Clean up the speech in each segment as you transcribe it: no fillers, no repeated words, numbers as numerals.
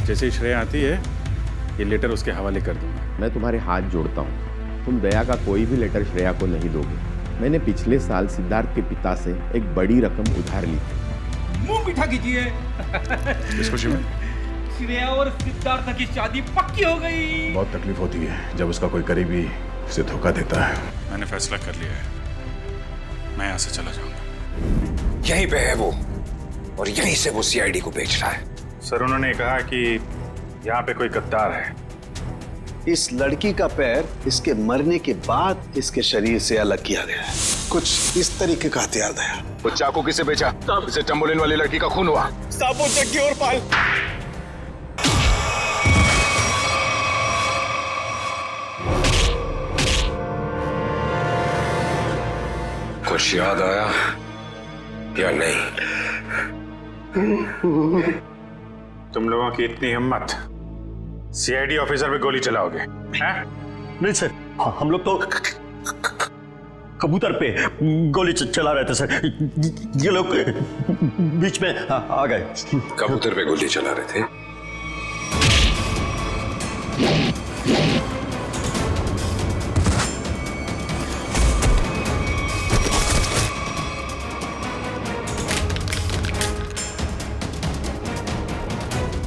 जैसे ही श्रेया आती है ये लेटर उसके हवाले कर दूंगा। मैं तुम्हारे हाथ जोड़ता हूँ, तुम दया का कोई भी लेटर श्रेया को नहीं दोगे। मैंने पिछले साल सिद्धार्थ के पिता से एक बड़ी रकम उधार ली थी। मुंह मीठा कीजिए। इस खुशी में श्रेया और सिद्धार्थ की शादी पक्की हो गई। बहुत तकलीफ होती है जब उसका कोई करीबी उसे धोखा देता है। मैंने फैसला कर लिया है, मैं यहाँ से चला जाऊंगा। यहीं पे है वो, और यहीं से वो सीआईडी को बेच रहा है। सर उन्होंने कहा कि यहाँ पे कोई गद्दार है। इस लड़की का पैर इसके मरने के बाद इसके शरीर से अलग किया गया है। कुछ इस तरीके का हथियार था। वो चाकू किसे बेचा? इसे चंबोलिन वाली लड़की का खून हुआ। साबु, जग्गी और पाल। कुछ याद आया या नहीं? तुम लोगों की इतनी हिम्मत, सीआईडी ऑफिसर पे गोली चलाओगे हैं? नहीं सर, हम लोग तो कबूतर पे गोली चला रहे थे सर। ये लोग बीच में आ गए। कबूतर पे गोली चला रहे थे?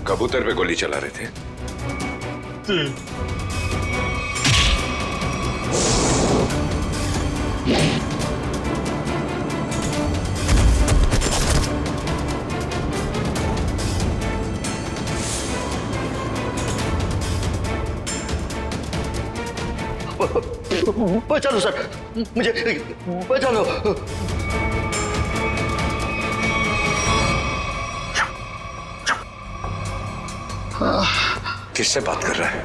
कबूतर पे गोली चला रहे थे? बचा लो सर, मुझे बचा लो। किससे बात कर रहा है?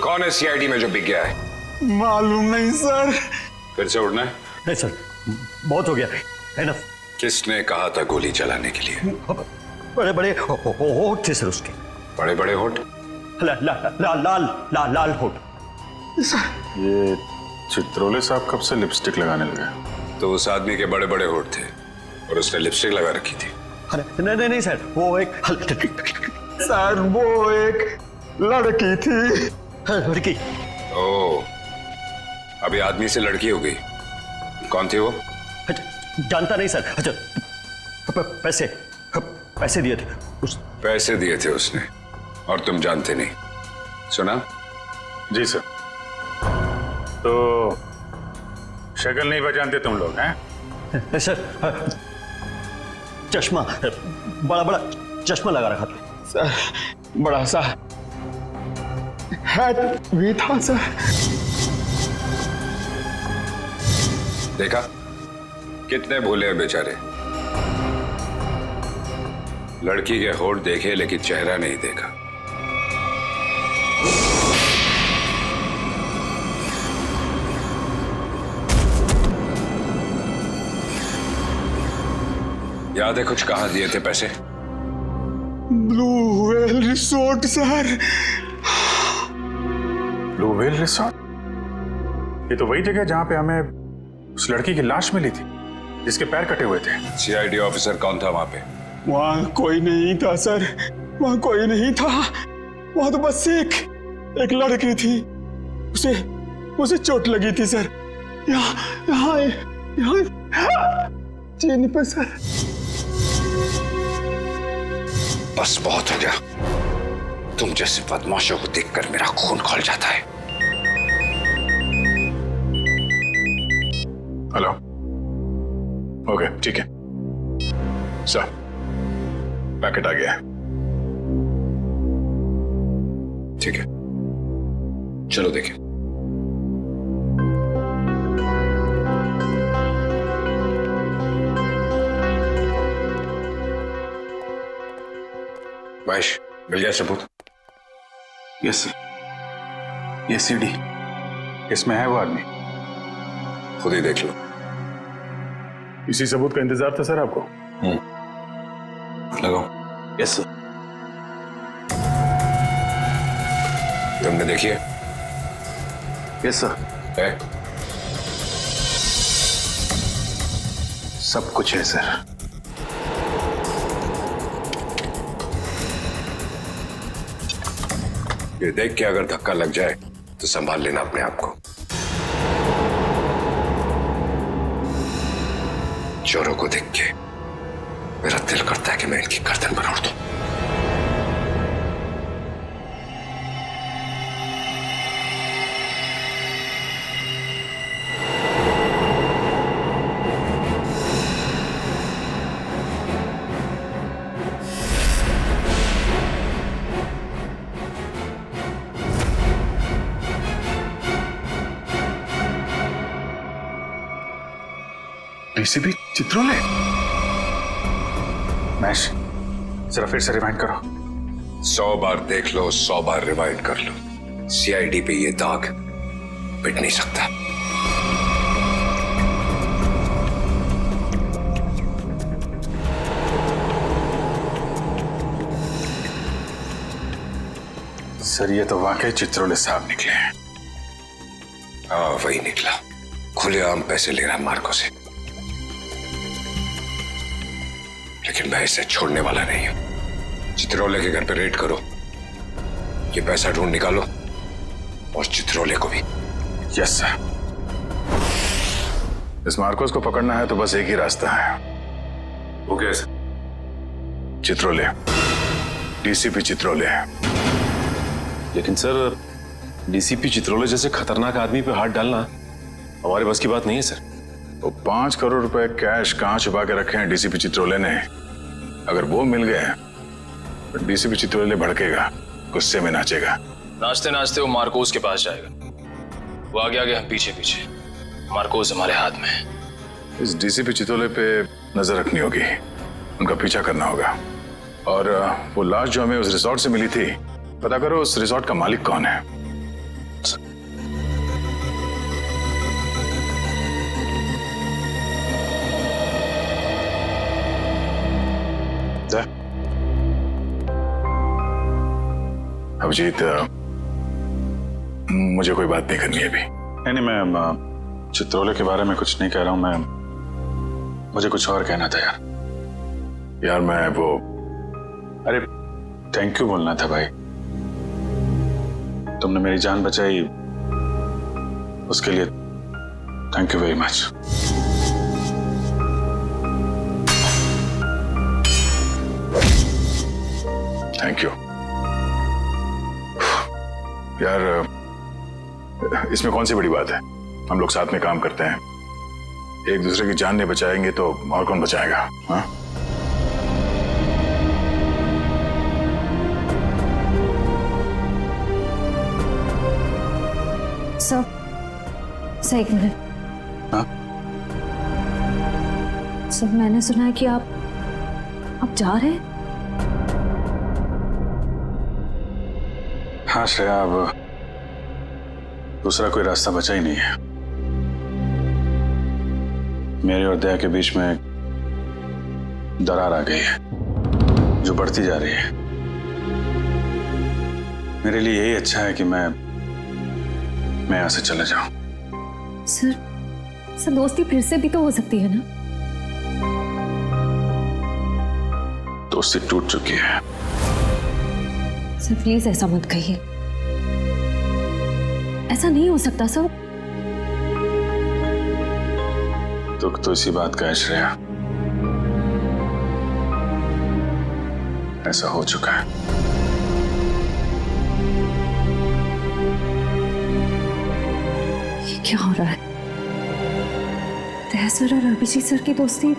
कौन है सीआईडी में जो बिक गया है? मालूम नहीं सर। फिर से उड़ना है? नहीं सर, बहुत हो गया, एनफ। किसने कहा था गोली चलाने के लिए? बड़े बड़े होठ थे सर उसके। बड़े बड़े होठ? लाल होठ। ये चित्रोले साहब कब से लिपस्टिक लगाने लगे? तो उस आदमी के बड़े बड़े होठ थे और उसने लिपस्टिक लगा रखी थी। नहीं सर, वो एक सर वो एक लड़की थी। लड़की? ओह, अभी आदमी से लड़की हो गई। कौन थी वो? जानता नहीं सर। अच्छा, पैसे दिए थे पैसे दिए थे उसने, और तुम जानते नहीं? सुना? जी सर। तो शक्ल नहीं पहचानते तुम लोग हैं? सर, चश्मा, बड़ा चश्मा लगा रखा था सर। बड़ा सा हैट भी था सर। देखा कितने भोले हैं बेचारे। लड़की के होठ देखे लेकिन चेहरा नहीं देखा। याद है कुछ कहाँ दिए थे पैसे? Blue whale resort sir. Blue whale resort? ये तो वही जगह जहां पे हमें उस लड़की की लाश मिली थी जिसके पैर कटे हुए थे। सीआईडी ऑफिसर कौन था वहां पे? वहां कोई नहीं था सर, वहां कोई नहीं था। वहां तो बस एक लड़की थी, उसे चोट लगी थी सर। यहाँ चीनी पे सर। बस बहुत हो गया। तुम जैसे बदमाशों को देखकर मेरा खून खौल जाता है। हेलो, ओके ठीक है सर, पैकेट आ गया है। ठीक है, चलो देखें। महेश, मिल गया सबूत? Yes sir. ये सीडी, इसमें है वो आदमी। खुद ही देख लो। इसी सबूत का इंतजार था सर आपको? लगाओ। Yes sir. तुमने देखी है? Yes sir. है? सब कुछ है सर। ये देख के अगर धक्का लग जाए तो संभाल लेना अपने आप को। चोरों को देख के मेरा दिल करता है कि मैं इनकी गर्दन पर उड़ दूं। डीसीपी चित्रोले। मैश जरा फिर से रिवाइंड करो। 100 बार देख लो, 100 बार रिवाइंड कर लो, सीआईडी पे ये दाग मिट नहीं सकता। सर ये तो वाकई चित्रोले साहब निकले हैं। हाँ वही निकला। खुलेआम पैसे ले रहा मार्को से, लेकिन मैं इसे छोड़ने वाला नहीं हूं। चित्रोले के घर पे रेड करो, ये पैसा ढूंढ निकालो और चित्रोले को भी। Yes sir. इस मार्कोस को पकड़ना है तो बस एक ही रास्ता है। वो कैसे? चित्रोले, डीसीपी चित्रोले। लेकिन सर डीसीपी चित्रोले जैसे खतरनाक आदमी पे हाथ डालना हमारे बस की बात नहीं है सर। वो 5 करोड़ रुपए कैश कहां छुपा के रखे हैं डीसीपी चित्रोले ने। अगर वो मिल गए तो डीसीपी चित्रोले भड़केगा, गुस्से में नाचेगा। नाचते नाचते वो मार्कोस के पास जाएगा। वो आगे आगे हम पीछे पीछे। मार्कोस हमारे हाथ में है। इस डीसीपी चित्रोले पे नजर रखनी होगी, उनका पीछा करना होगा। और वो लाश जो हमें उस रिसोर्ट से मिली थी, पता करो उस रिसोर्ट का मालिक कौन है। अभिजीत, मुझे कोई बात नहीं करनी है अभी। नहीं, मैं चित्रोले के बारे में कुछ नहीं कह रहा हूं। मुझे कुछ और कहना था यार मैं वो, अरे थैंक यू बोलना था भाई। तुमने मेरी जान बचाई, उसके लिए thank you very much. Thank you यार। इसमें कौन सी बड़ी बात है? हम लोग साथ में काम करते हैं, एक दूसरे की जान नहीं बचाएंगे तो और कौन बचाएगा? हाँ? सर एक मिनट। हाँ? सर मैंने सुना है कि आप जा रहे हैं। हाँ श्रेया, अब दूसरा कोई रास्ता बचा ही नहीं है। मेरे और दया के बीच में दरार आ गई है जो बढ़ती जा रही है। मेरे लिए यही अच्छा है कि मैं यहाँ से चले जाऊं। सर दोस्ती फिर से भी तो हो सकती है ना? दोस्ती टूट चुकी है। सर प्लीज ऐसा मत कहिए, ऐसा नहीं हो सकता सर। दुख तो इसी बात का है श्रेया, ऐसा हो चुका है। ये क्या हो रहा है? दया सर और अभिजीत सर की दोस्ती,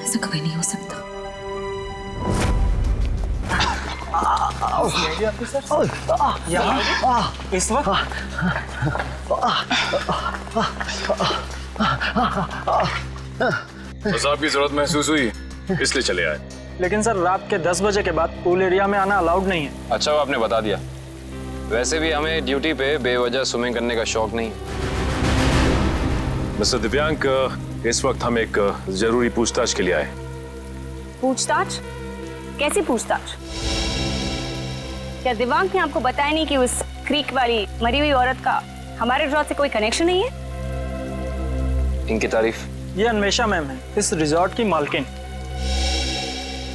ऐसा कभी नहीं हो सकता। इस वक्त बस आपकी जरूरत महसूस हुई इसलिए चले आए। लेकिन सर रात के 10 बजे के बाद पूल एरिया में आना अलाउड नहीं है। अच्छा वो आपने बता दिया। वैसे भी हमें ड्यूटी पे बेवजह स्विमिंग करने का शौक नहीं है। मिस्टर दिव्यांक, इस वक्त हम एक जरूरी पूछताछ के लिए आए। पूछताछ? कैसी पूछताछ? क्या दिवांग ने आपको बताया नहीं कि उस क्रीक वाली मरी हुई औरत का हमारे रिजॉर्ट से कोई कनेक्शन नहीं है? इनकी तारीफ? ये अन्वेषा मैम है, इस रिजॉर्ट की मालकिन।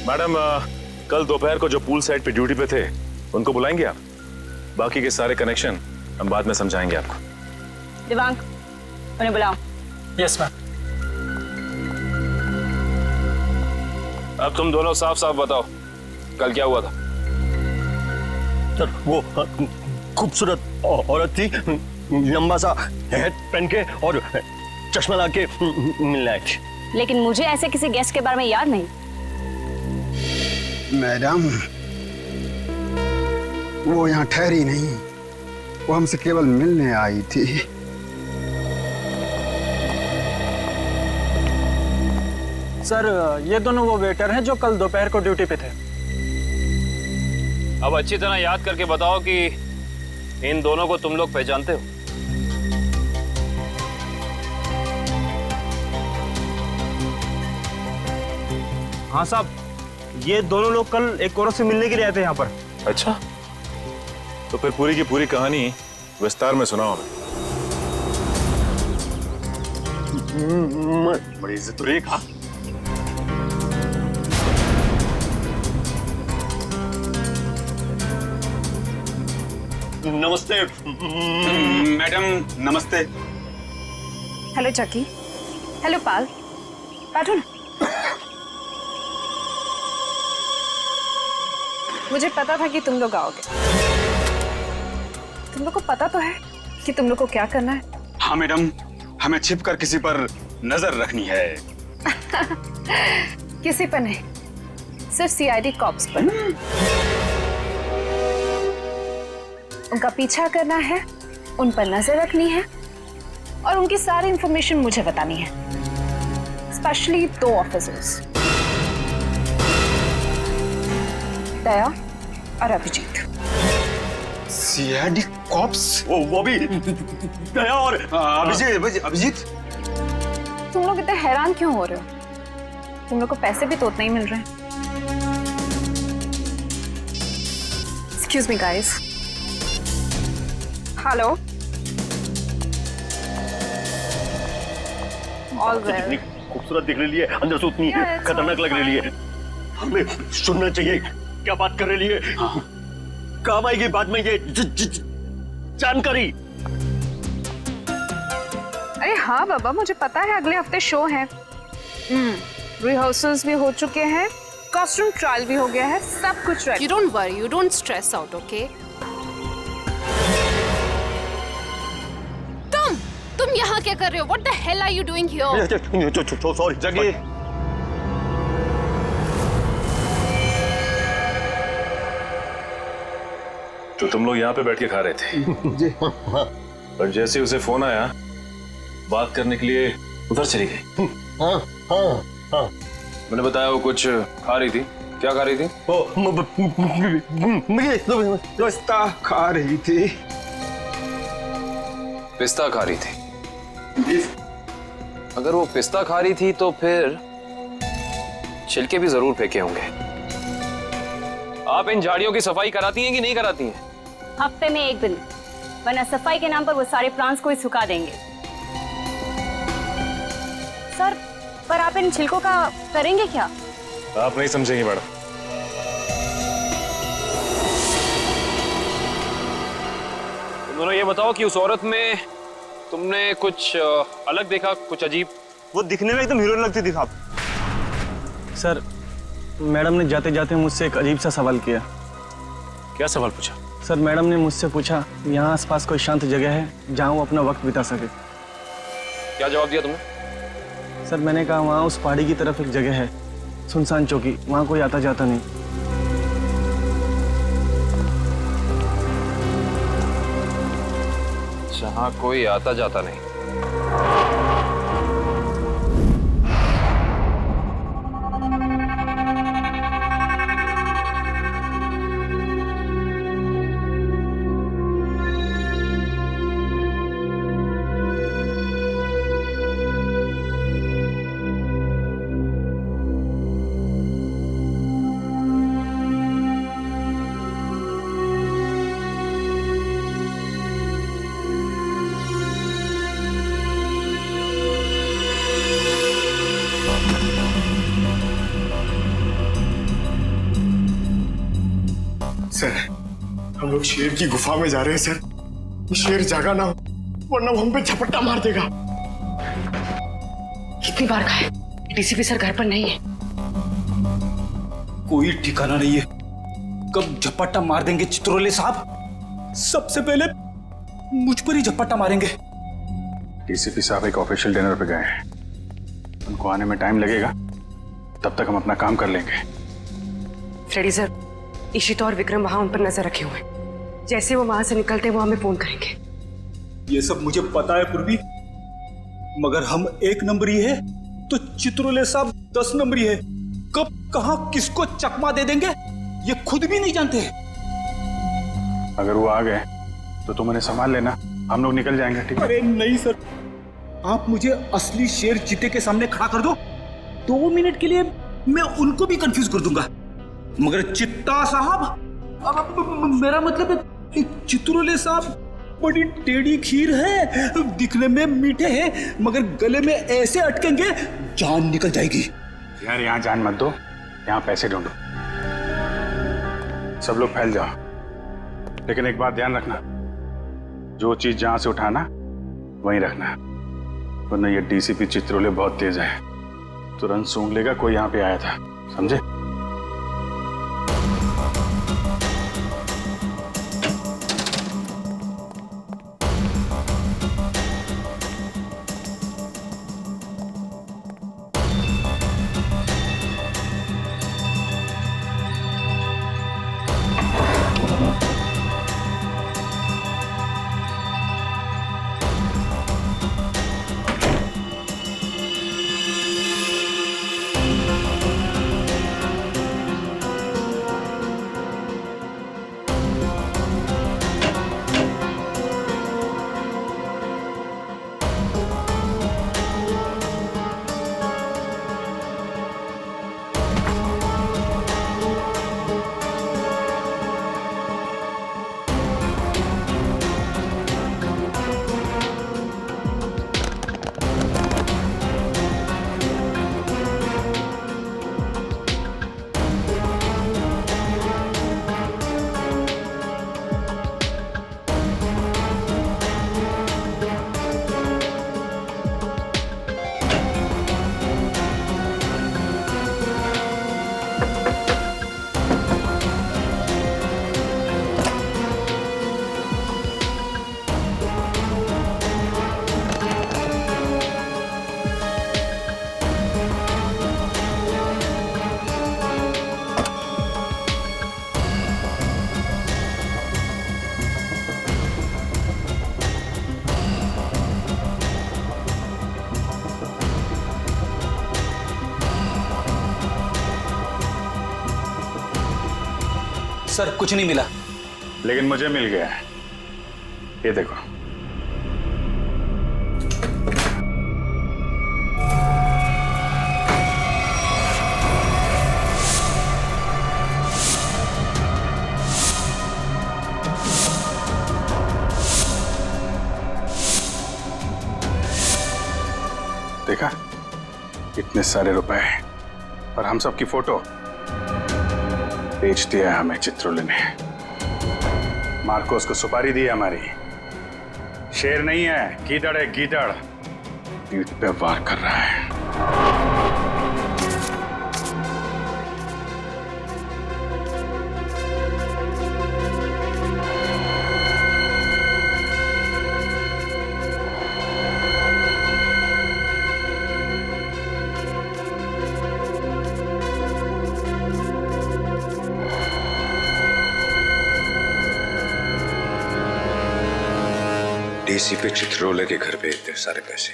मैडम कल दोपहर को जो पूल साइड पे ड्यूटी पे थे उनको बुलाएंगे आप? बाकी के सारे कनेक्शन हम बाद में समझाएंगे आपको। दिवांग, उन्हें बुलाओ। Yes ma'am. अब तुम दोनों साफ साफ बताओ, कल क्या हुआ था? सर वो खूबसूरत औरत थी, लंबा सा हेड पहन के और चश्मा ला के मिलने आई थी। लेकिन मुझे ऐसे किसी गेस्ट के बारे में याद नहीं। मैडम, वो यहाँ ठहरी नहीं, वो हमसे केवल मिलने आई थी। सर ये दोनों वो वेटर हैं जो कल दोपहर को ड्यूटी पे थे। अब अच्छी तरह याद करके बताओ कि इन दोनों को तुम लोग पहचानते हो? हाँ साहब, ये दोनों लोग कल एक औरत से मिलने के लिए आए थे यहाँ पर। अच्छा, तो फिर पूरी की पूरी कहानी विस्तार में सुनाओ हमें। बड़ी इज्जत तो रही। हाँ, नमस्ते मैडम, नमस्ते। हेलो चकी। हेलो पाल, बैठो ना। मुझे पता था कि तुम लोग आओगे। तुम लोग को पता तो है कि तुम लोग को क्या करना है? हाँ मैडम, हमें छिपकर किसी पर नजर रखनी है। किसी पर नहीं, सिर्फ सीआईडी कॉप्स पर। उनका पीछा करना है, उन पर नजर रखनी है और उनकी सारी इंफॉर्मेशन मुझे बतानी है, स्पेशली 2 ऑफिसर्स, दया और अभिजीत। CID cops? वो भी दया और अभिजीत। तुम लोग इतने हैरान क्यों हो रहे हो? तुम लोग को पैसे भी तो उतने ही मिल रहे हैं। Excuse me guys. Hello. All well. खूबसूरत दिख रही है, अंदर से उतनी खतरनाक लग रही है। हमें सुनना चाहिए क्या बात कर रही है। काम आएगी बाद में ये जानकारी। अरे हाँ बाबा, मुझे पता है अगले हफ्ते शो है। रिहर्सल्स भी हो चुके हैं, कॉस्ट्यूम ट्रायल भी हो गया है, सब कुछ ready. You don't worry, you don't stress out, okay? तुम यहाँ क्या कर रहे हो? What the hell are you doing here? Sorry जगी। तो तुम लोग यहाँ पे बैठ के खा रहे थे और जैसे उसे फोन आया बात करने के लिए उधर चली गई। हाँ। मैंने बताया वो कुछ खा रही थी। क्या खा रही थी? पिस्ता खा रही थी। पिस्ता खा रही थी? अगर वो पिस्ता खा रही थी तो फिर छिलके भी जरूर फेंके होंगे। आप इन झाड़ियों की सफाई कराती हैं कि नहीं कराती हैं? हफ्ते में 1 दिन, वरना सफाई के नाम पर वो सारे प्लांट्स को ही सुखा देंगे। सर, पर आप इन छिलकों का करेंगे क्या? आप नहीं समझेंगे मैडम। तुम दोनों ये बताओ कि उस औरत में तुमने कुछ अलग देखा, कुछ अजीब? वो दिखने में एकदम हीरोइन लगती थी साहब। सर, मैडम ने जाते जाते मुझसे एक अजीब सा सवाल किया। क्या सवाल पूछा? सर, मैडम ने मुझसे पूछा यहाँ आसपास कोई शांत जगह है जहाँ वो अपना वक्त बिता सके। क्या जवाब दिया तुमने? सर, मैंने कहा वहाँ उस पहाड़ी की तरफ एक जगह है, सुनसान चौकी, वहाँ कोई आता जाता नहीं। जहाँ कोई आता जाता नहीं? सर, हम लोग शेर की गुफा में जा रहे हैं सर। शेर जागा ना हो, वरना वो हम पे झपट्टा मार देगा। कितनी बार कहा है, डीसीपी सर घर पर नहीं है। कोई ठिकाना नहीं है, कब झपट्टा मार देंगे चित्रोले साहब। सबसे पहले मुझ पर ही झपट्टा मारेंगे। डीसीपी साहब एक ऑफिशियल डिनर पे गए हैं, उनको आने में टाइम लगेगा, तब तक हम अपना काम कर लेंगे। फ्रेडी सर, इशिता और विक्रम वहां उन पर नजर रखे हुए हैं। जैसे वो वहां से निकलते वो हमें फोन करेंगे। ये सब मुझे पता है पूर्वी, मगर हम 1 नंबरी है तो चित्रोले साहब 10 नंबरी है। कब कहां किसको चकमा दे देंगे ये खुद भी नहीं जानते। अगर वो आ गए तो तुम उन्हें संभाल लेना, हम लोग निकल जाएंगे, ठीक है? अरे नहीं सर, आप मुझे असली शेर चीते के सामने खड़ा कर दो, 2 मिनट के लिए मैं उनको भी कंफ्यूज कर दूंगा। मगर चित्ता साहब, अब मेरा मतलब है चित्रोले साहब बड़ी टेढ़ी खीर है, दिखने में मीठे हैं मगर गले में ऐसे अटकेंगे जान निकल जाएगी। यार यहाँ जान मत दो, यहाँ पैसे ढूंढो। सब लोग फैल जाओ, लेकिन एक बात ध्यान रखना, जो चीज जहां से उठाना वहीं रखना, वरना ये डीसीपी चित्रोले बहुत तेज है, तुरंत सूंघ लेगा कोई यहाँ पे आया था, समझे? सर कुछ नहीं मिला। लेकिन मुझे मिल गया है, ये देखो। देखा, इतने सारे रुपए और हम सब की फोटो बेच दिया हमें चित्रोले ने। मार्कोस को सुपारी दी है हमारी। शेर नहीं है, गीदड़ है, गीदड़। पीठ पे वार कर रहा है। डीसीपी चित्रोले के घर पे इतने सारे पैसे,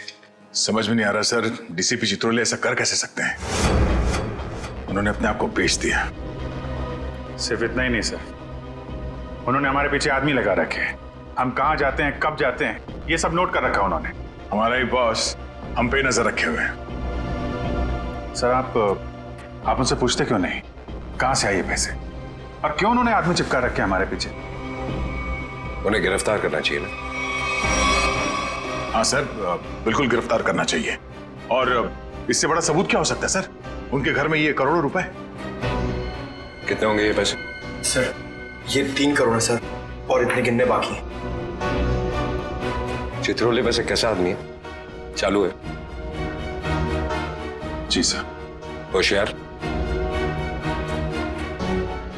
समझ में नहीं आ रहा सर, डीसीपी चित्रोले ऐसा कर कैसे सकते हैं? उन्होंने अपने आप को बेच दिया। सिर्फ इतना ही नहीं सर, उन्होंने हमारे पीछे आदमी लगा रखे हैं। हम कहाँ जाते हैं, कब जाते हैं, ये सब नोट कर रखा उन्होंने। हमारा ही बॉस हम पे नजर रखे हुए हैं। सर आप उनसे पूछते क्यों नहीं कहां से आए ये पैसे, और क्यों उन्होंने आदमी चिपका रखे हमारे पीछे? उन्हें गिरफ्तार करना चाहिए ना। हाँ सर, बिल्कुल गिरफ्तार करना चाहिए। और इससे बड़ा सबूत क्या हो सकता है सर? उनके घर में ये करोड़ों रुपए। कितने होंगे ये पैसे? सर ये 3 करोड़ है सर, और इतने गिनने बाकी हैं। चित्रोले वैसे कैसा आदमी है? चालू है? जी सर। होशियार?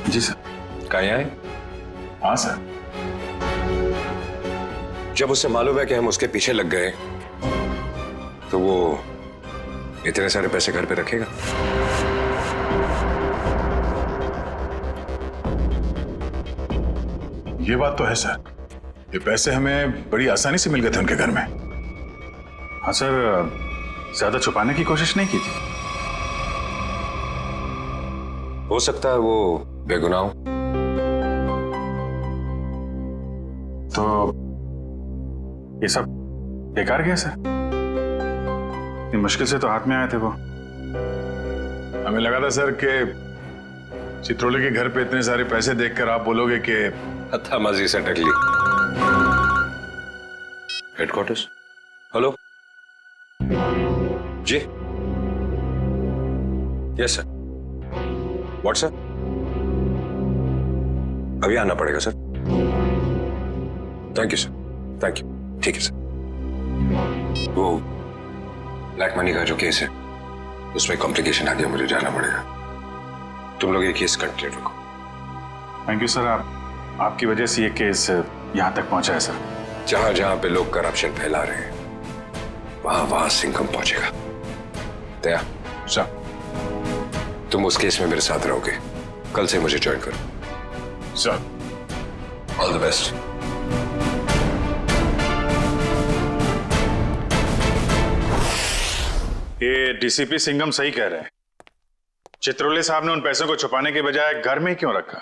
जी सर। कहाँ है? हाँ सर। जब उसे मालूम है कि हम उसके पीछे लग गए तो वो इतने सारे पैसे घर पे रखेगा? ये बात तो है सर, ये पैसे हमें बड़ी आसानी से मिल गए थे उनके घर में। हाँ सर, ज्यादा छुपाने की कोशिश नहीं की थी। हो सकता है वो बेगुनाह हो। तो ये सब बेकार गया सर? इतनी मुश्किल से तो हाथ में आए थे वो। हमें लगा था सर कि चित्रोले के घर पे इतने सारे पैसे देखकर आप बोलोगे कि हत्थामाजी से टकली। हेडक्वार्टर्स। हेलो जी। Yes sir. व्हाट्सएप? अभी आना पड़ेगा sir. Thank you sir, thank you. ठीक है सर। वो ब्लैक मनी का जो केस है उसमें कॉम्प्लिकेशन आ गया, मुझे जाना पड़ेगा। तुम लोग ये केस कंटिन्यू रखो। थैंक यू सर, आपकी वजह से ये केस यहाँ तक पहुंचा है सर। जहां जहां पे लोग करप्शन फैला रहे हैं वहां वहां सिंघम पहुंचेगा। दया सर, तुम उस केस में मेरे साथ रहोगे। कल से मुझे ज्वाइन करो सर। All the best. ये डीसीपी सिंघम सही कह रहे हैं। चित्रोले साहब ने उन पैसों को छुपाने के बजाय घर में ही क्यों रखा,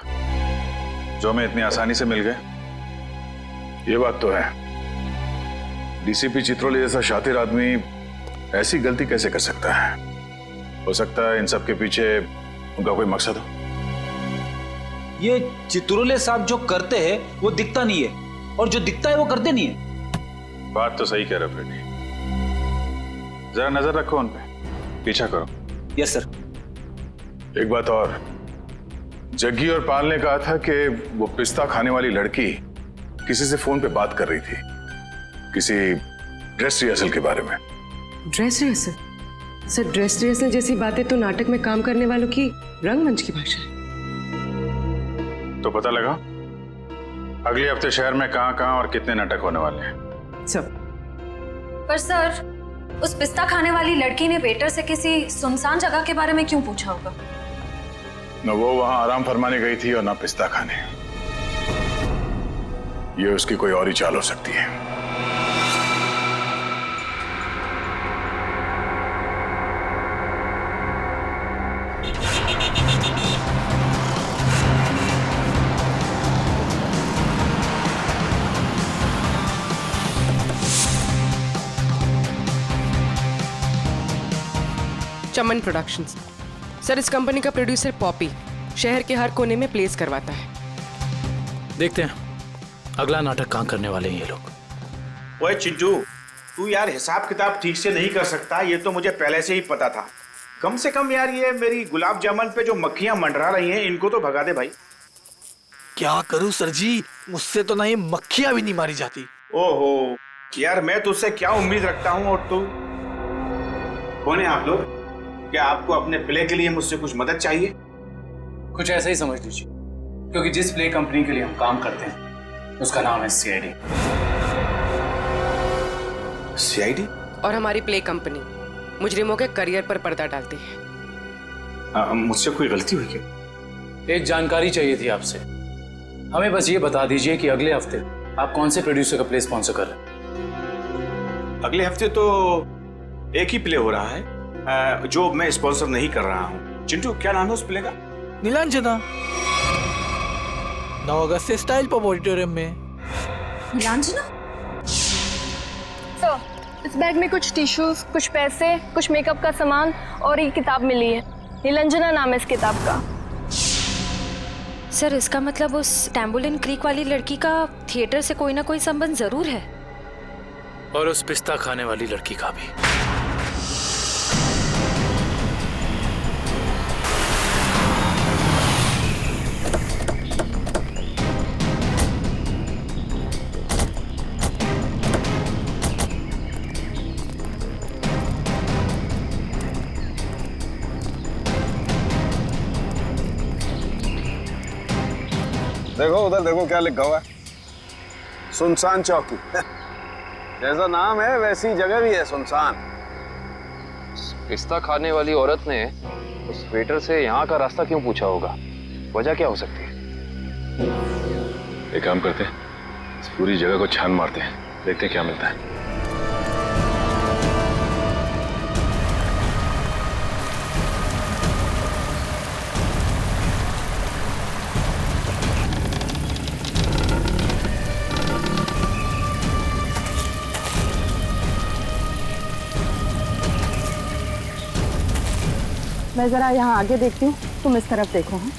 जो हमें इतनी आसानी से मिल गए। ये बात तो है, डीसीपी चित्रोले जैसा शातिर आदमी ऐसी गलती कैसे कर सकता है? हो सकता है इन सब के पीछे उनका कोई मकसद हो। ये चित्रोले साहब जो करते हैं वो दिखता नहीं है, और जो दिखता है वो करते नहीं है। बात तो सही कह रहे हो फ्रेडी, जरा नजर रखो उन पे, पीछा करो। Yes sir. एक बात और, जग्गी और पाल ने कहा था कि वो पिस्ता खाने वाली लड़की किसी से फोन पे बात कर रही थी, किसी ड्रेस रिहर्सल के बारे में। Dress rehearsal? Sir, dress rehearsal जैसी बातें तो नाटक में काम करने वालों की रंगमंच की भाषा है। तो पता लगा अगले हफ्ते शहर में कहां और कितने नाटक होने वाले हैं। सब। पर सर, उस पिस्ता खाने वाली लड़की ने वेटर से किसी सुनसान जगह के बारे में क्यों पूछा होगा? न वो वहां आराम फरमाने गई थी और ना पिस्ता खाने। ये उसकी कोई और ही चाल हो सकती है। चमन प्रोडक्शंस। सर, इस कंपनी का प्रोड्यूसर पॉपी शहर के हर कोने में प्लेस करवाता है। देखते हैं अगला नाटक कहाँ करने वाले हैं ये लोग। ओए चिंटू, तू यार हिसाब किताब ठीक से नहीं कर सकता, ये तो मुझे पहले से ही पता था। कम से कम यार ये मेरी गुलाब जामुन पे जो मक्खियां मंडरा रही हैं इनको तो भगा दे भाई। क्या करूं सर जी, मुझसे तो ना ये मक्खियां भी नहीं मारी जाती। ओहो यार, मैं तुझसे क्या उम्मीद रखता हूँ, और तू कौन है आप लोग? क्या आपको अपने प्ले के लिए मुझसे कुछ मदद चाहिए? कुछ ऐसा ही समझ लीजिए, क्योंकि जिस प्ले कंपनी के लिए हम काम करते हैं उसका नाम है सीआईडी। सीआईडी? और हमारी प्ले कंपनी मुजरिमों के करियर पर पर्दा डालती है। मुझसे कोई गलती हुई क्या? एक जानकारी चाहिए थी आपसे। हमें बस ये बता दीजिए कि अगले हफ्ते आप कौन से प्रोड्यूसर का प्ले स्पॉन्सर कर रहे हैं। अगले हफ्ते तो एक ही प्ले हो रहा है जो मैं स्पॉन्सर नहीं कर रहा हूँ। चिंटू, क्या नाम है उस प्ले का? नीलांजना। 9 अगस्त से स्टाइल पब ऑडिटोरियम में। नीलांजना? सर, इस बैग में कुछ टिश्यूज, कुछ पैसे, कुछ मेकअप का सामान और एक किताब मिली है। नीलांजना नाम है इस किताब का। सर, इसका मतलब उस टैम्बुलिन क्रीक वाली लड़की का थिएटर से कोई ना कोई संबंध जरूर है। और उस पिस्ता खाने वाली लड़की का भी। देखो उधर देखो क्या लिखा हुआ है, सुनसान चौकी। जैसा नाम है वैसी जगह भी है, सुनसान। पिस्ता खाने वाली औरत ने उस वेटर से यहाँ का रास्ता क्यों पूछा होगा? वजह क्या हो सकती है? एक काम करते हैं, इस पूरी जगह को छान मारते हैं, देखते हैं क्या मिलता है। मैं जरा यहाँ आगे देखती हूँ, तुम इस तरफ देखो। हाँ?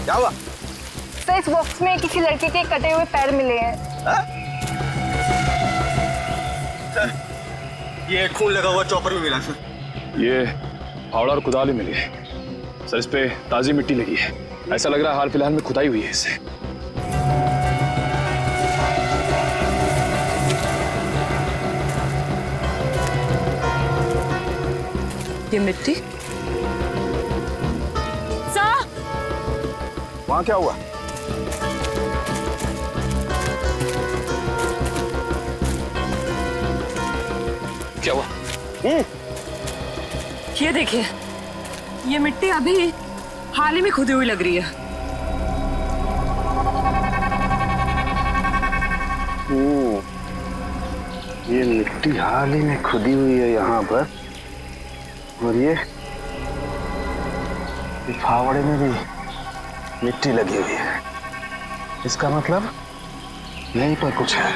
क्या हुआ? सर, इस बॉक्स में किसी लड़के के कटे हुए पैर मिले हैं। सर, ये खून लगा हुआ चॉपर भी मिला सर। ये फावड़ा और कुदाल ही मिली है सर, इस पे ताजी मिट्टी लगी है। ऐसा लग रहा है हाल फिलहाल में खुदाई हुई है इससे। ये मिट्टी वहां क्या हुआ? क्या हुआ? ये देखिए, ये मिट्टी अभी हाल ही में खुदी हुई लग रही है। ये मिट्टी हाल ही में खुदी हुई है यहाँ पर, और ये फावड़े में भी मिट्टी लगी हुई है। इसका मतलब यहीं पर कुछ है,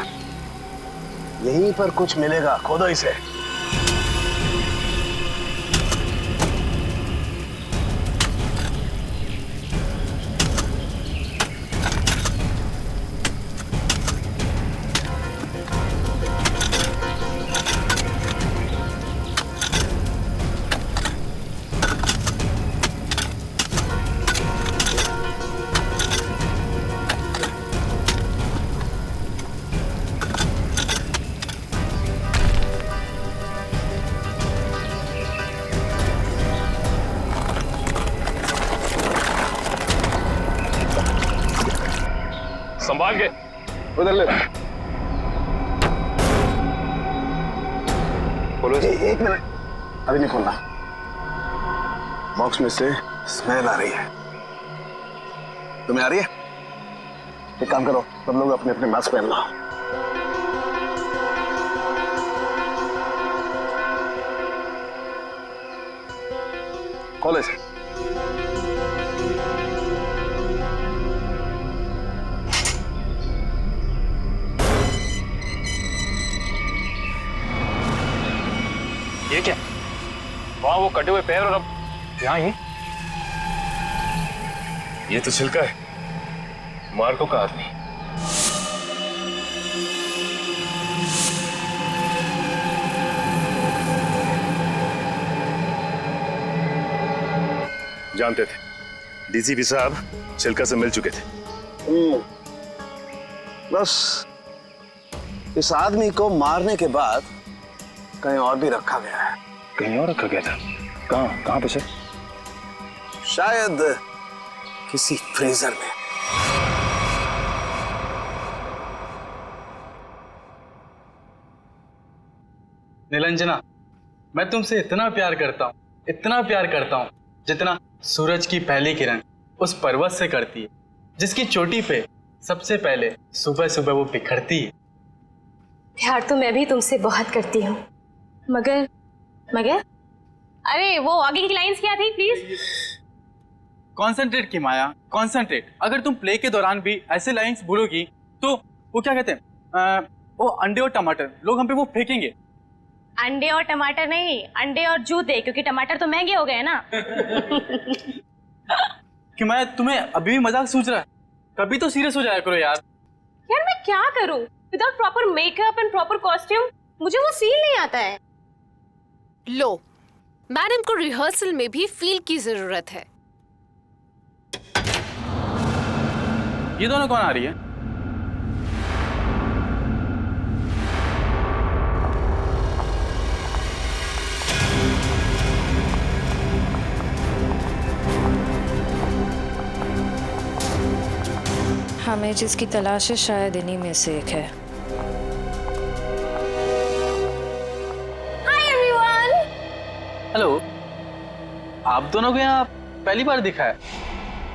यहीं पर कुछ मिलेगा। खोदो इसे। संभाल के उधर ले। खोलो। एक मिनट, अभी नहीं खोलना। बॉक्स में से स्मेल आ रही है। तुम्हें आ रही है? एक काम करो, सब लोग अपने अपने मास्क पहन लो। खोलो इसे। ये क्या? वहां वो कटे हुए पैर और अब यहाँ ही। ये तो छिलका है, मार्को का आदमी। जानते थे डीसीपी साहब छिलका से मिल चुके थे। बस इस आदमी को मारने के बाद कहीं और भी रखा गया है। कहीं और रखा गया था? कहाँ पे सर? शायद किसी फ्रीजर में। निरंजना, मैं तुमसे इतना प्यार करता हूँ, इतना प्यार करता हूँ, जितना सूरज की पहली किरण उस पर्वत से करती है, जिसकी चोटी पे सबसे पहले सुबह सुबह वो बिखरती है। प्यार तो मैं भी तुमसे बहुत करती हूँ, मगर अरे वो आगे की लाइंस क्या थी प्लीज? कॉन्सेंट्रेट की माया, कॉन्सेंट्रेट। अगर तुम प्ले के दौरान भी ऐसे लाइंस भूलोगी तो वो क्या कहते हैं, वो अंडे और टमाटर लोग हम पे वो फेंकेंगे। अंडे और टमाटर नहीं, अंडे और जूते, क्योंकि टमाटर तो महंगे हो गए ना। कि मैं तुम्हें अभी भी मजाक सूझ रहा है? कभी तो सीरियस हो जाया करो यार। यार मैं क्या करूं without proper makeup and proper costume, मुझे वो फील नहीं आता है। लो, मैडम को रिहर्सल में भी फील की जरूरत है। ये दोनों कौन आ रही है? हमें जिसकी तलाश है शायद इन्हीं में से एक है। Hi everyone. हेलो, आप दोनों को यहाँ पहली बार दिखा है?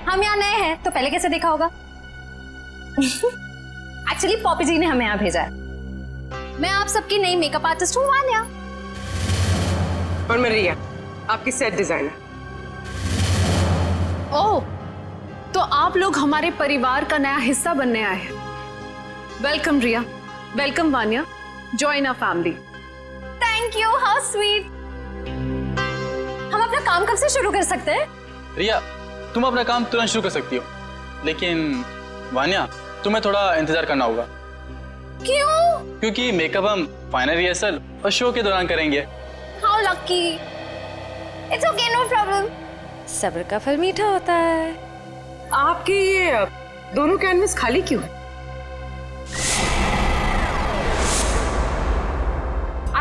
हम यहाँ नए हैं तो पहले कैसे देखा होगा? एक्चुअली पॉपी जी ने हमें यहाँ भेजा है। मैं आप सबकी नई मेकअप आर्टिस्ट हूँ वान्या। और मैं रिया, आपकी सेट डिजाइनर। ओह, तो आप लोग हमारे परिवार का नया हिस्सा बनने आए हैं। Welcome Riya, welcome Vanya, join our family. Thank you, how sweet. हम अपना काम कब से शुरू कर सकते हैं? रिया, तुम अपना काम तुरंत शुरू कर सकती हो, लेकिन वान्या तुम्हें थोड़ा इंतजार करना होगा। क्यों? क्योंकि मेकअप हम फाइनल रिहर्सल और शो के दौरान करेंगे। How lucky. It's okay, no problem. सब्र का फल मीठा होता है। आपके ये दोनों कैनवस खाली क्यों है?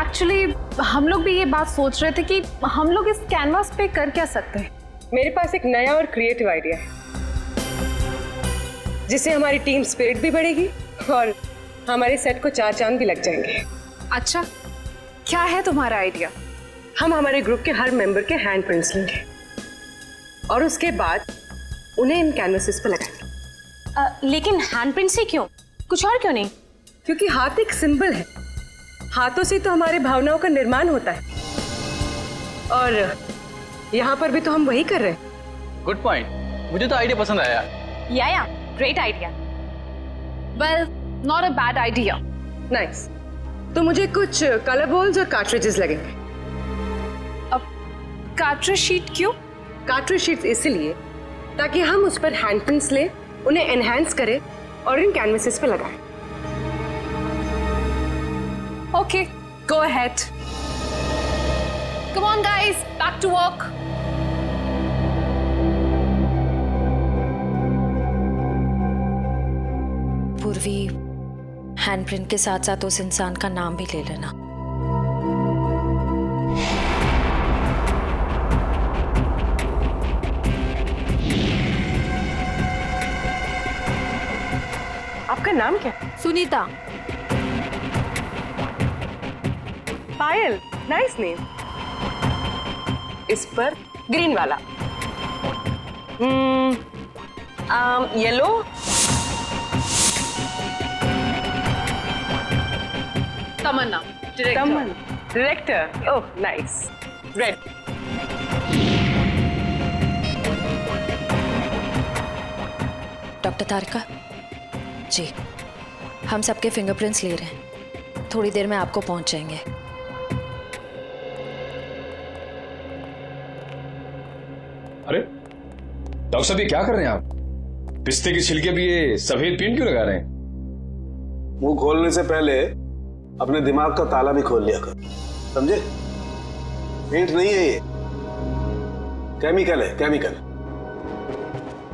एक्चुअली हम लोग भी ये बात सोच रहे थे कि हम लोग इस कैनवास पे कर क्या सकते हैं। मेरे पास एक नया और क्रिएटिव आइडिया है, जिससे हमारी टीम स्पिरिट भी बढ़ेगी और हमारे सेट को 4 चांद भी लग जाएंगे। अच्छा, क्या है तुम्हारा आइडिया? हम हमारे ग्रुप के हर मेंबर के हैंड प्रिंट्स लेंगे और उसके बाद उन्हें इन कैनवसेस पर लगाएंगे। लेकिन हैंडप्रिंट्स ही क्यों, कुछ और क्यों नहीं? क्योंकि हाथ एक सिंबल है, हाथों से तो हमारे भावनाओं का निर्माण होता है और यहाँ पर भी तो हम वही कर रहे हैं। गुड पॉइंट, मुझे तो आइडिया पसंद आया। या great idea. Well, not a bad idea. Nice. तो मुझे कुछ कलर बॉल्स और कार्ट्रिजेस लगेंगे। अब कार्ट्रिज शीट क्यों? कार्ट्रिज शीट्स इसलिए ताकि हम उस पर हैंड प्रिंट्स लें, उन्हें एनहांस करें और इन कैनवसेस पे लगाएं। Okay, go ahead. Come on guys, back to work. Purvi, handprint के साथ साथ उस इंसान का नाम भी ले लेना। आपका नाम क्या? सुनीता। Payal, nice name. इस पर ग्रीन वाला। Yellow. Tamanna, director. Oh nice. Red. Doctor Tarika ji, हम सबके फिंगरप्रिंट्स ले रहे हैं, थोड़ी देर में आपको पहुंच जाएंगे। अरे डॉक्टर साहब, ये क्या कर रहे हैं आप? पिस्ते के छिलके भी ये सफेद पेंट क्यों लगा रहे हैं? मुंह खोलने से पहले अपने दिमाग का ताला भी खोल लिया कर, समझे? पेंट नहीं है ये, केमिकल है, केमिकल।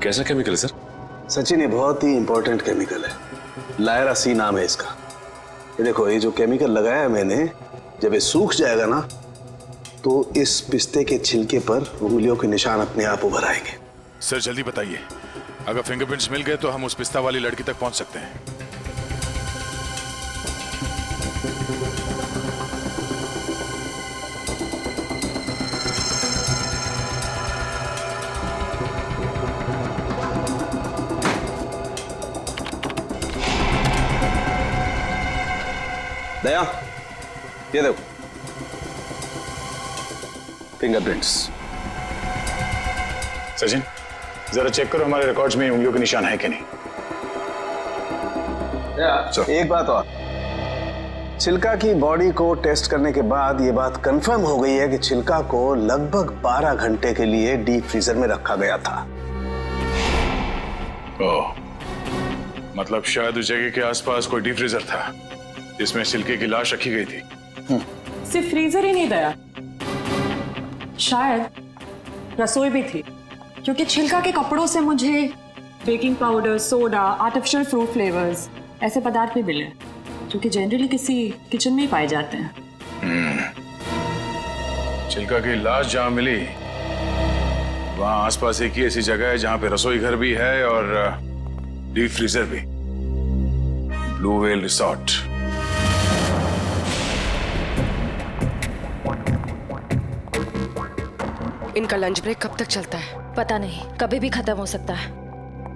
कैसा केमिकल है सर? सचिन, ये बहुत ही इंपॉर्टेंट केमिकल है, लायरा सी नाम है इसका। ये देखो, ये जो केमिकल लगाया है मैंने, जब ये सूख जाएगा ना तो इस पिस्ते के छिलके पर उंगलियों के निशान अपने आप उभर आएंगे। सर जल्दी बताइए, अगर फिंगरप्रिंट्स मिल गए तो हम उस पिस्ता वाली लड़की तक पहुंच सकते हैं। दया, ये देखो फिंगरप्रिंट्स। सचिन, जरा चेक करो हमारे रिकॉर्ड्स में उंगलियों के निशान है कि नहीं। एक बात और, चिल्का की बॉडी को टेस्ट करने के बाद ये बात कंफर्म हो गई है कि चिल्का को लगभग 12 घंटे के लिए डीप फ्रीजर में रखा गया था। ओह, मतलब शायद उस जगह के आसपास कोई डीप फ्रीजर था जिसमें चिल्के की लाश रखी गई थी। सिर्फ फ्रीजर ही नहीं दया, शायद रसोई भी थी, क्योंकि छिलका के कपड़ों से मुझे baking powder, soda, artificial fruit flavours ऐसे पदार्थ भी मिले जो कि जनरली किसी किचन में ही पाए जाते हैं। चिल्का की लाश जहां मिली वहां आसपास एक ही ऐसी जगह है जहां पे रसोई घर भी है और डीप फ्रीजर भी। Blue whale resort. इनका लंच ब्रेक कब तक चलता है? पता नहीं, कभी भी खत्म हो सकता है।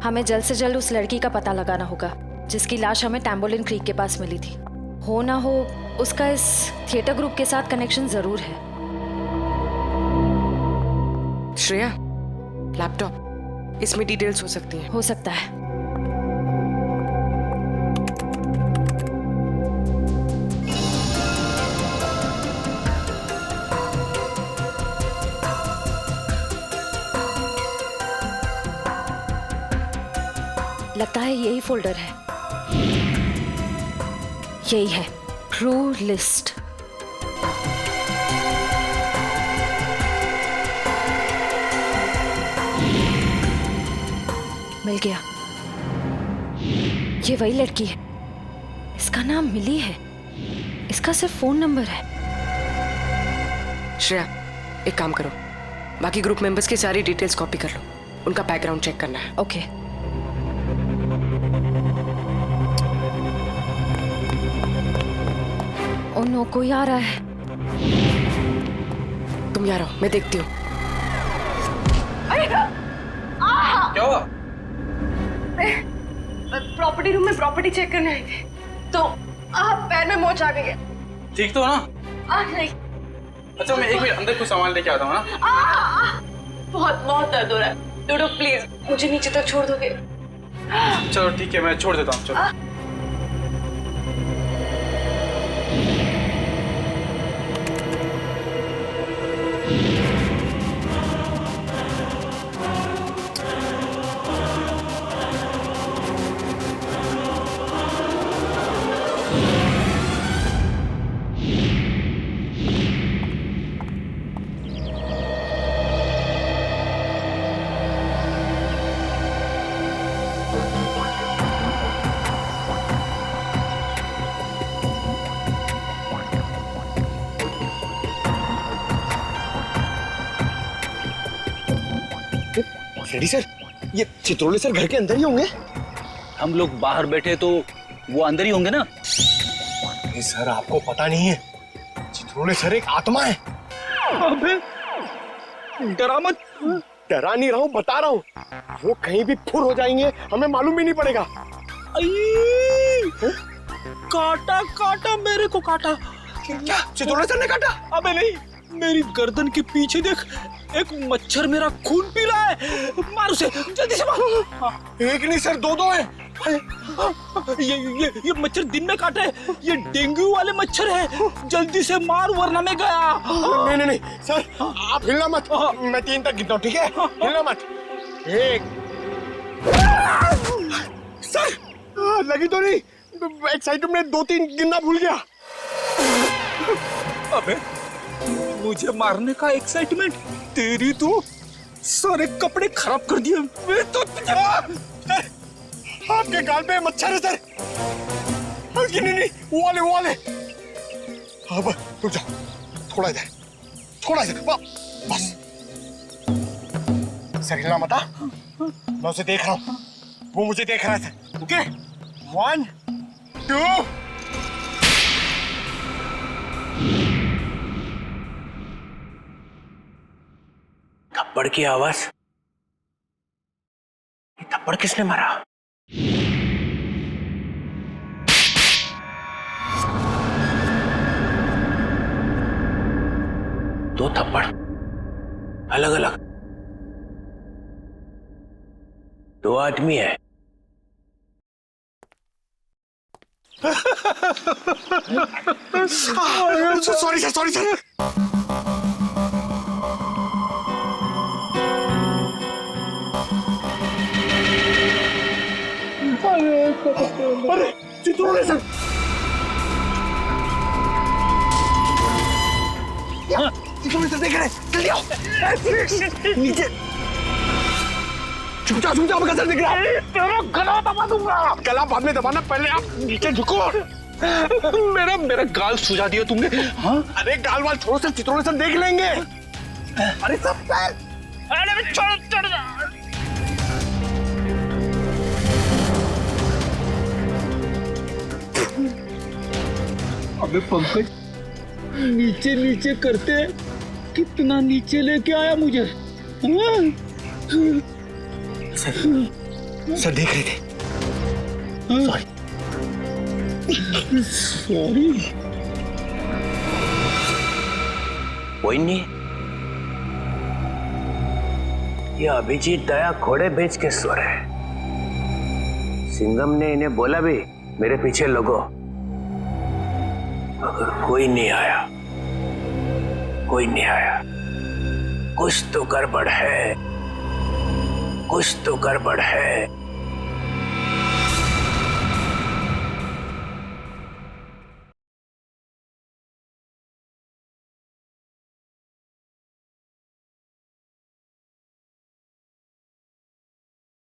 हमें जल्द से जल्द उस लड़की का पता लगाना होगा जिसकी लाश हमें टैम्बोलिन क्रीक के पास मिली थी। हो ना हो उसका इस थिएटर ग्रुप के साथ कनेक्शन जरूर है। श्रेया, लैपटॉप, इसमें डिटेल्स हो सकती हैं। हो सकता है। लगता है यही फोल्डर है। यही है, ट्रू लिस्ट। मिल गया। ये वही लड़की है। इसका नाम मिली है। इसका सिर्फ फोन नंबर है। श्रेया, एक काम करो, बाकी ग्रुप मेंबर्स की सारी डिटेल्स कॉपी कर लो, उनका बैकग्राउंड चेक करना है। ओके। ओ नो, कोई आ रहा है। तुम यहाँ रहो, मैं देखती हूँ। क्या हुआ? प्रॉपर्टी रूम में प्रॉपर्टी चेक करने आई थी तो पैर में मोच आ गई है। ठीक तो हो ना? नहीं। अच्छा, मैं एक मिनट अंदर कुछ सामान लेके आता हूँ ना। बहुत बहुत दर्द हो रहा है। डोडो प्लीज मुझे नीचे तक छोड़ दोगे? चलो ठीक है, मैं छोड़ देता हूँ। चलो। रेडी सर, ये चित्रोले सर घर के अंदर ही होंगे? हम लोग बाहर बैठे तो वो अंदर ही होंगे ना? नहीं सर, आपको पता नहीं है, चित्रोले सर एक आत्मा है। अबे डरा मत। डरा नहीं रहा हूँ, बता रहा हूँ, वो कहीं भी फुर हो जाएंगे, हमें मालूम भी नहीं पड़ेगा। काटा काटा, मेरे को काटा। क्या चित्रोले सर ने काटा? अबे नहीं, मेरी गर्दन के पीछे देख, एक मच्छर मेरा खून पी रहा है। मार उसे, जल्दी से मार। एक नहीं सर, दो हैं। ये मच्छर दिन में काटे, ये डेंगू वाले मच्छर है। जल्दी से मार वरना मैं गया। नहीं सर, आप हिलना मत, मैं 3 तक गिनता हूँ, ठीक है? हिलना मत। 1। सर लगी तो नहीं? एक्साइटमेंट में 2-3 गिनना भूल गया। अबे मुझे मारने का एक्साइटमेंट, तेरी तो सारे कपड़े खराब कर दिए। मैं तो आपके गाल पे मच्छर है सर। नहीं, वो वाले। अब रुक जाओ, थोड़ा इधर, बस। सर हिलना मत, मैं उसे देख रहा हूँ, वो मुझे देख रहा है सर। ओके, 1, 2। थप्पड़ की आवाज। ये थप्पड़ किसने मारा? दो थप्पड़ अलग अलग, 2 आदमी है। Sorry sir, sorry sir. अरे चित्रोले सर, चित्रोले सर देख रहे, जल्दी आओ नीचे। छुप जाओ, आपका सर दिख रहा है। तेरा गला दबा दूंगा। गला बाद में दबाना, पहले आप नीचे झुको। मेरा गाल सुझा दिया तुमने। हाँ? अरे गाल वाल छोड़ो सर, चित्रोले सर देख लेंगे। अरे सब सर, अरे चढ़ जा। अबे पंकज, नीचे नीचे करते कितना नीचे लेके आया मुझे। सर देख रहे थे। सॉरी। कोई नहीं, ये अभिजीत दया घोड़े बेच के सो रहे। सिंघम ने इन्हें बोला भी मेरे पीछे लगो। अगर कोई नहीं आया, कुछ तो गड़बड़ है, कुछ तो गड़बड़ है।